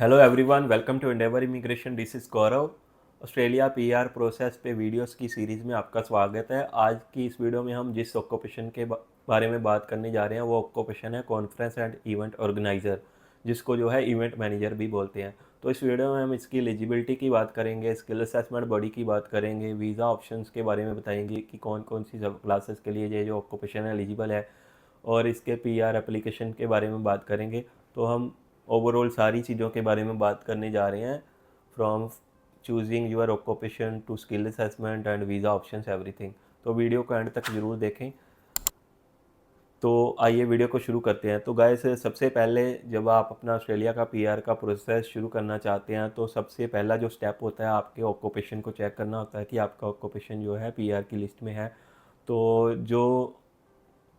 Hello everyone, welcome to Endeavour Immigration. This is Gaurav. Australia PR process पे videos की series में आपका स्वागत है। आज की इस वीडियो में हम जिस ऑक्यूपेशन के बारे में बात करने जा रहे हैं वो ऑक्यूपेशन है कॉन्फ्रेंस एंड इवेंट ऑर्गेनाइज़र, जिसको जो है इवेंट मैनेजर भी बोलते हैं। तो इस वीडियो में हम इसकी एलिजिबिलिटी की बात करेंगे, स्किल असेसमेंट बॉडी की बात करेंगे, वीज़ा ऑप्शंस के बारे में बताएंगे कि कौन कौन सी सब क्लासेस के लिए ये जो ऑक्यूपेशन एलिजिबल है, और इसके पीआर एप्लीकेशन के बारे में बात करेंगे। तो हम ओवरऑल सारी चीज़ों के बारे में बात करने जा रहे हैं, from choosing your occupation to skill assessment and visa options everything. तो वीडियो को एंड तक ज़रूर देखें। तो आइए वीडियो को शुरू करते हैं। तो गाइस, सबसे पहले जब आप अपना ऑस्ट्रेलिया का पीआर का प्रोसेस शुरू करना चाहते हैं तो सबसे पहला जो स्टेप होता है आपके ऑक्यूपेशन को चेक करना होता है कि आपका ऑक्यूपेशन जो है पीआर की लिस्ट में है। तो जो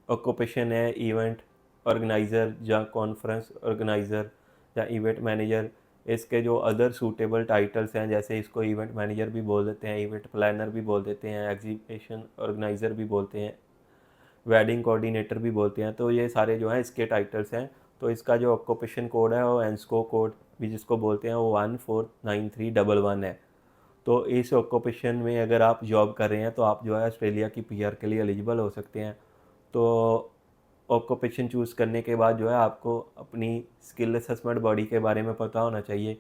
ऑक्यूपेशन है इवेंट ऑर्गेनाइज़र या कॉन्फ्रेंस ऑर्गेनाइज़र या इवेंट मैनेजर, इसके जो अदर सूटेबल टाइटल्स हैं, जैसे इसको इवेंट मैनेजर भी बोल देते हैं, इवेंट प्लानर भी बोल देते हैं, एग्जीबिशन ऑर्गेनाइज़र भी बोलते हैं, वेडिंग कोऑर्डिनेटर भी बोलते हैं। तो ये सारे जो हैं इसके टाइटल्स हैं। तो इसका जो ऑक्यूपेशन कोड है वो एंस्को कोड भी जिसको बोलते हैं वो 149311 है। तो इस ऑक्यूपेशन में अगर आप जॉब कर रहे हैं तो आप जो है ऑस्ट्रेलिया की पीआर के लिए एलिजिबल हो सकते हैं। तो ऑक्यूपेशन चूज़ करने के बाद जो है आपको अपनी स्किल असेसमेंट बॉडी के बारे में पता होना चाहिए,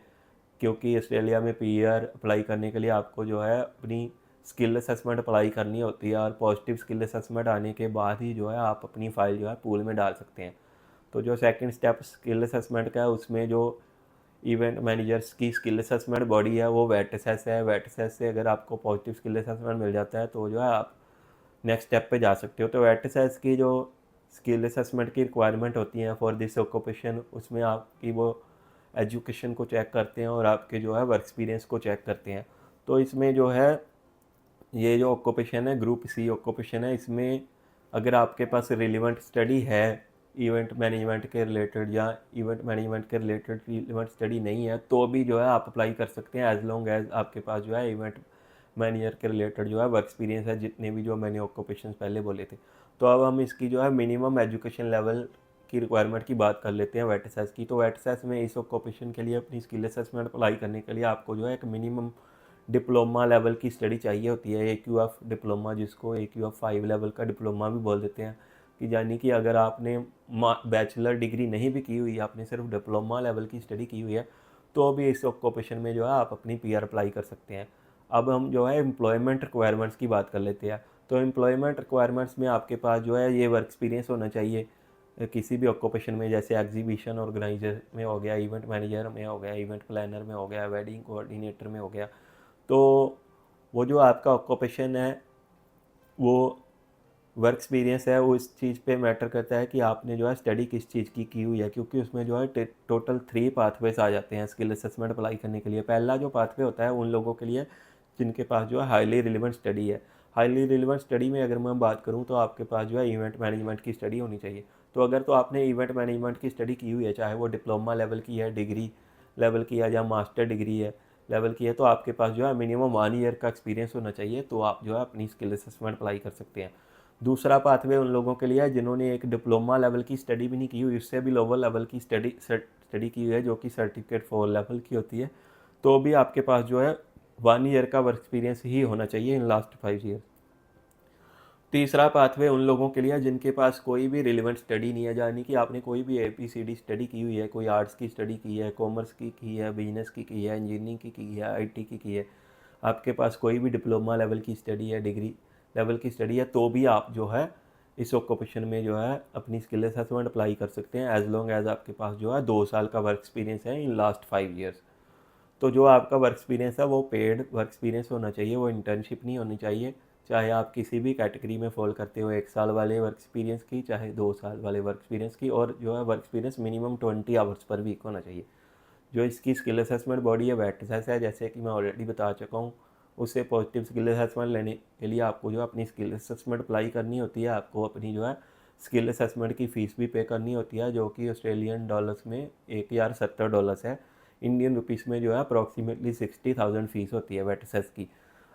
क्योंकि ऑस्ट्रेलिया में पीआर अप्लाई करने के लिए आपको जो है अपनी स्किल असेसमेंट अप्लाई करनी होती है, और पॉजिटिव स्किल असेसमेंट आने के बाद ही जो है आप अपनी फ़ाइल जो है पूल में डाल सकते हैं। तो जो सेकंड स्टेप स्किल असेसमेंट का है, उसमें जो इवेंट मैनेजर्स की स्किल असेसमेंट बॉडी है वो वेट असेस है। वेट असेस से अगर आपको पॉजिटिव स्किल असेसमेंट मिल जाता है तो जो है आप नेक्स्ट स्टेप पे जा सकते हो। तो वेट असेस की जो स्किल असेसमेंट की रिक्वायरमेंट होती हैं फॉर दिस ऑक्यूपेशन, उसमें आपकी वो एजुकेशन को चेक करते हैं और आपके जो है वर्क एक्सपीरियंस को चेक करते हैं। तो इसमें जो है ये जो ऑक्यूपेशन है ग्रुप सी ऑक्यूपेशन है, इसमें अगर आपके पास रिलेवेंट स्टडी है इवेंट मैनेजमेंट के रिलेटेड, या इवेंट मैनेजमेंट के रिलेटेड रिलेवेंट स्टडी नहीं है, तो भी जो है आप अप्लाई कर सकते हैं, एज लॉन्ग एज आपके पास जो है इवेंट मैनेजर के रिलेटेड जो है वर्क एक्सपीरियंस है, जितने भी जो मैंने ऑक्यूपेशन पहले बोले थे। तो अब हम इसकी जो है मिनिमम एजुकेशन लेवल की रिक्वायरमेंट की बात कर लेते हैं वेट असेस की। तो वेट असेस में इस ऑक्यूपेशन के लिए अपनी स्किल असेसमेंट अप्लाई करने के लिए आपको जो है एक मिनिमम डिप्लोमा लेवल की स्टडी चाहिए होती है, AQF डिप्लोमा, जिसको AQF 5 लेवल का डिप्लोमा भी बोल देते हैं। कि यानी कि अगर आपने बैचलर डिग्री नहीं भी की हुई, आपने सिर्फ डिप्लोमा लेवल की स्टडी की हुई है, तो भी इस ऑक्यूपेशन में जो है आप अपनी पीआर अप्लाई कर सकते हैं। अब हम जो है एम्प्लॉयमेंट रिक्वायरमेंट्स की बात कर लेते हैं। तो एम्प्लॉयमेंट रिक्वायरमेंट्स में आपके पास जो है ये वर्क एक्सपीरियंस होना चाहिए किसी भी ऑक्यूपेशन में, जैसे एग्जीबिशन ऑर्गेनाइजर में हो गया, इवेंट मैनेजर में हो गया, इवेंट प्लानर में हो गया, वेडिंग कोऑर्डिनेटर में हो गया। तो वो जो आपका ऑक्यूपेशन है वो वर्क एक्सपीरियंस है, वो इस चीज़ पे मैटर करता है कि आपने जो है स्टडी किस चीज़ की हुई है, क्योंकि उसमें जो है टोटल 3 पाथवेज आ जाते हैं स्किल असेसमेंट अप्लाई करने के लिए। पहला जो पाथवे होता है उन लोगों के लिए जिनके पास जो है हाईली रिलेवेंट स्टडी है। हाईली रिलेवेंट स्टडी में अगर मैं बात करूँ तो आपके पास जो है इवेंट मैनेजमेंट की स्टडी होनी चाहिए। तो अगर तो आपने इवेंट मैनेजमेंट की स्टडी की हुई है, चाहे वो डिप्लोमा लेवल की है, डिग्री लेवल की है, या मास्टर डिग्री है लेवल की है, तो आपके पास जो है मिनिमम 1 ईयर का एक्सपीरियंस होना चाहिए, तो आप जो है अपनी स्किल असेसमेंट अप्लाई कर सकते हैं। दूसरा पाथवे उन लोगों के लिए है जिन्होंने एक डिप्लोमा लेवल की स्टडी भी नहीं की हुई, उससे भी लोअर लेवल की स्टडी की हुई है, जो कि सर्टिफिकेट 4 लेवल की होती है। तो भी आपके पास जो है 1 ईयर का वर्क एक्सपीरियंस ही होना चाहिए इन लास्ट 5 ईयर। तीसरा पाथवे उन लोगों के लिए जिनके पास कोई भी रिलेवेंट स्टडी नहीं है, यानी कि आपने कोई भी ABCD स्टडी की हुई है, कोई आर्ट्स की स्टडी की है, कॉमर्स की है, बिजनेस की है, इंजीनियरिंग की है, IT की है, आपके पास कोई भी डिप्लोमा लेवल की स्टडी है, डिग्री लेवल की स्टडी है, तो भी आप जो है इस ऑक्यूपेशन में जो है अपनी स्किल असेसमेंट अप्लाई कर सकते हैं, एज लॉन्ग एज आपके पास जो है 2 साल का वर्क एक्सपीरियंस है इन लास्ट 5 ईयर्स। तो जो आपका वर्क एक्सपीरियंस है वो पेड वर्क एक्सपीरियंस होना चाहिए, वो इंटर्नशिप नहीं होनी चाहिए। चाहे आप किसी भी कैटेगरी में फॉल करते हो, 1 साल वाले वर्क एक्सपीरियंस की, चाहे 2 साल वाले वर्क एक्सपीरियंस की, और जो है work experience minimum 20 hours per week होना चाहिए। जो इसकी स्किल असेसमेंट बॉडी है वेट असेस है, जैसे कि मैं ऑलरेडी बता चुका हूँ। उससे पॉजिटिव स्किल असेसमेंट लेने के लिए आपको जो अपनी स्किल असेसमेंट अप्लाई करनी होती है, आपको अपनी जो है स्किल असेसमेंट की फ़ीस भी पे करनी होती है, जो कि ऑस्ट्रेलियन डॉलर्स में $1070 है। इंडियन रुपीज़ में जो है अप्रॉक्सीमेटली 60,000 फ़ीस होती है वेट असेस की।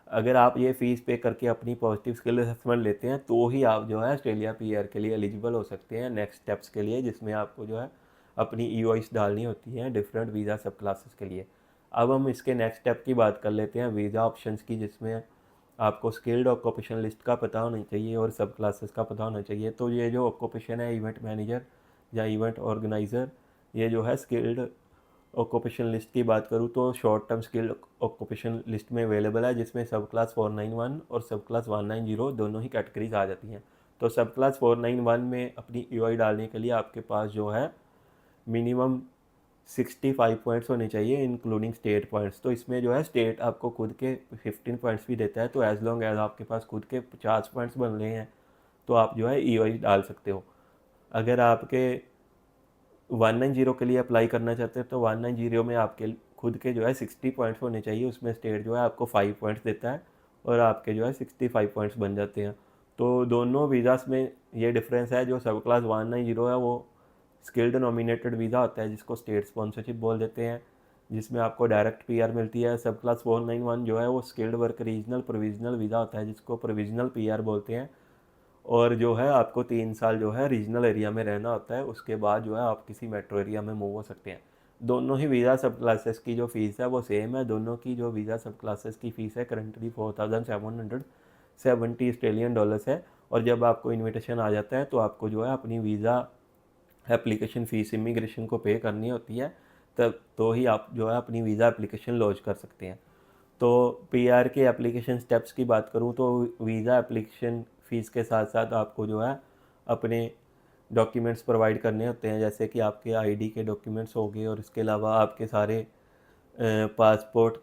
अगर आप ये फ़ीस पे करके अपनी पॉजिटिव स्किल असेसमेंट लेते हैं तो ही आप जो है ऑस्ट्रेलिया पीआर के लिए एलिजिबल हो सकते हैं नेक्स्ट स्टेप्स के लिए, जिसमें आपको जो है अपनी EOIs डालनी होती हैं डिफरेंट वीज़ा सब क्लासेस के लिए। अब हम इसके नेक्स्ट स्टेप की बात कर लेते हैं वीज़ा ऑप्शंस की, जिसमें आपको स्किल्ड ऑक्यूपेशन लिस्ट का पता होना चाहिए और सब क्लासेस का पता होना चाहिए। तो ये जो ऑक्यूपेशन है इवेंट मैनेजर या इवेंट ऑर्गेनाइज़र, ये जो है स्किल्ड ऑक्यूपेशन लिस्ट की बात करूँ तो short term skilled occupation list में अवेलेबल है, जिसमें सब क्लास 491 और सब क्लास 190 दोनों ही कैटेगरीज आ जाती हैं। तो सब क्लास 491 में अपनी EOI डालने के लिए आपके पास जो है मिनिमम 65 पॉइंट्स होने चाहिए इंक्लूडिंग स्टेट पॉइंट्स। तो इसमें जो है स्टेट आपको खुद के 15 पॉइंट्स भी देता है, तो एज लॉन्ग एज आपके पास खुद के 50 पॉइंट्स बन रहे हैं तो आप जो है EOI डाल सकते हो। अगर आपके 190 के लिए अप्लाई करना चाहते हैं तो 190 में आपके खुद के जो है 60 पॉइंट्स होने चाहिए, उसमें स्टेट जो है आपको 5 पॉइंट्स देता है और आपके जो है 65 पॉइंट्स बन जाते हैं। तो दोनों वीज़ास में ये डिफरेंस है। जो सब क्लास 190 है वो स्किल्ड नॉमिनेटेड वीज़ा होता है, जिसको स्टेट स्पॉन्सरशिप बोल देते हैं, जिसमें आपको डायरेक्ट PR मिलती है। सब क्लास 491 जो है वो skilled work regional provisional visa होता है, जिसको प्रोविजनल PR बोलते हैं। और जो है आपको 3 साल जो है रीजनल एरिया में रहना होता है, उसके बाद जो है आप किसी मेट्रो एरिया में मूव हो सकते हैं। दोनों ही वीज़ा सब क्लासेस की जो फ़ीस है वो सेम है। दोनों की जो वीज़ा सब क्लासेस की फ़ीस है करंटली 4770 ऑस्ट्रेलियन डॉलर्स है। और जब आपको इन्विटेशन आ जाता है तो आपको जो है अपनी वीज़ा एप्लीकेशन फ़ीस इमिग्रेशन को पे करनी होती है, तब तो ही आप जो है अपनी वीज़ा एप्लीकेशन लॉन्च कर सकते हैं। तो PR के एप्लीकेशन स्टेप्स की बात करूँ तो वीज़ा एप्लीकेशन फ़ीस के साथ साथ आपको जो है अपने डॉक्यूमेंट्स प्रोवाइड करने होते हैं, जैसे कि आपके ID के डॉक्यूमेंट्स हो गए और इसके अलावा आपके सारे passport,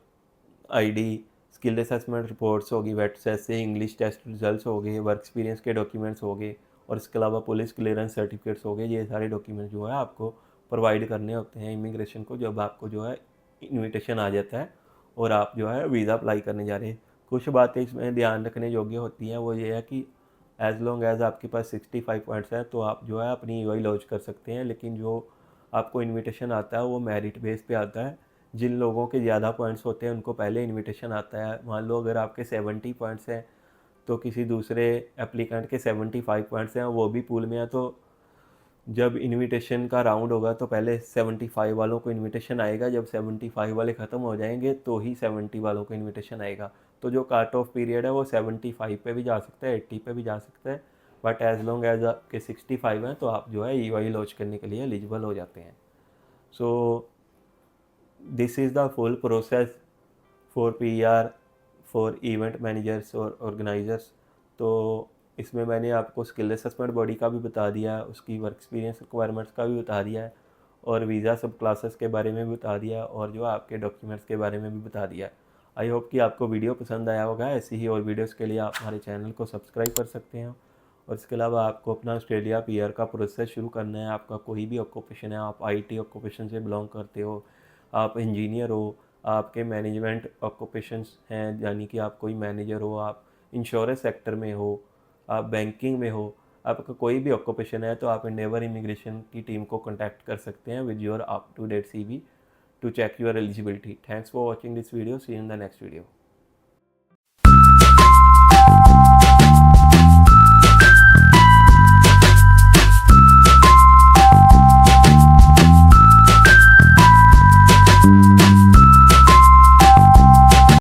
ID, skill assessment reports होगी, वेट से इंग्लिश टेस्ट रिजल्ट्स हो गए, वर्क एक्सपीरियंस के डॉक्यूमेंट्स हो गए और इसके अलावा पुलिस क्लियरेंस सर्टिफिकेट्स हो गए। ये सारे डॉक्यूमेंट्स जो है आपको प्रोवाइड करने होते हैं इमिग्रेशन को, जब आपको जो है इन्विटेशन आ जाता है और आप जो है वीज़ा अप्लाई करने जा रहे हैं। कुछ बातें इसमें ध्यान रखने योग्य होती हैं, वो ये है कि एज लॉन्ग एज आपके पास 65 पॉइंट्स है तो आप जो है अपनी EOI लॉन्च कर सकते हैं। लेकिन जो आपको इन्विटेशन आता है वो मेरिट बेस पे आता है। जिन लोगों के ज़्यादा पॉइंट्स होते हैं उनको पहले इन्विटेशन आता है। मान लो अगर आपके 70 पॉइंट्स हैं तो किसी दूसरे एप्लीकेंट के 75 पॉइंट्स हैं, वो भी पूल में है, तो जब इनविटेशन का राउंड होगा तो पहले 75 वालों को इनविटेशन आएगा। जब 75 वाले ख़त्म हो जाएंगे तो ही 70 वालों को इनविटेशन आएगा। तो जो काट ऑफ पीरियड है वो 75 पे भी जा सकता है, 80 पे भी जा सकता है, बट एज लॉन्ग एज आपके 65 हैं तो आप जो है EOI लॉन्च करने के लिए एलिजिबल हो जाते हैं। So this is the full process for PR for event managers और ऑर्गेनाइजर्स। तो इसमें मैंने आपको स्किल असेसमेंट बॉडी का भी बता दिया है, उसकी वर्क एक्सपीरियंस रिक्वायरमेंट्स का भी बता दिया है और वीज़ा सब क्लासेस के बारे में भी बता दिया है और जो आपके डॉक्यूमेंट्स के बारे में भी बता दिया है। आई होप कि आपको वीडियो पसंद आया होगा। ऐसी ही और वीडियोस के लिए आप हमारे चैनल को सब्सक्राइब कर सकते हैं। और इसके अलावा आपको अपना ऑस्ट्रेलिया PR का प्रोसेस शुरू करना है, आपका कोई भी ऑक्यूपेशन है, आप IT ऑक्यूपेशन से बिलोंग करते हो, आप इंजीनियर हो, आपके मैनेजमेंट ऑक्यूपेशंस हैं, यानी कि आप कोई मैनेजर हो, आप इंश्योरेंस सेक्टर में हो, आप बैंकिंग में हो, आपका कोई भी ऑक्यूपेशन है तो आप एंडेवर इमिग्रेशन की टीम को कॉन्टैक्ट कर सकते हैं with your up to date CV to check your eligibility. Thanks for watching this video, see you in the next video.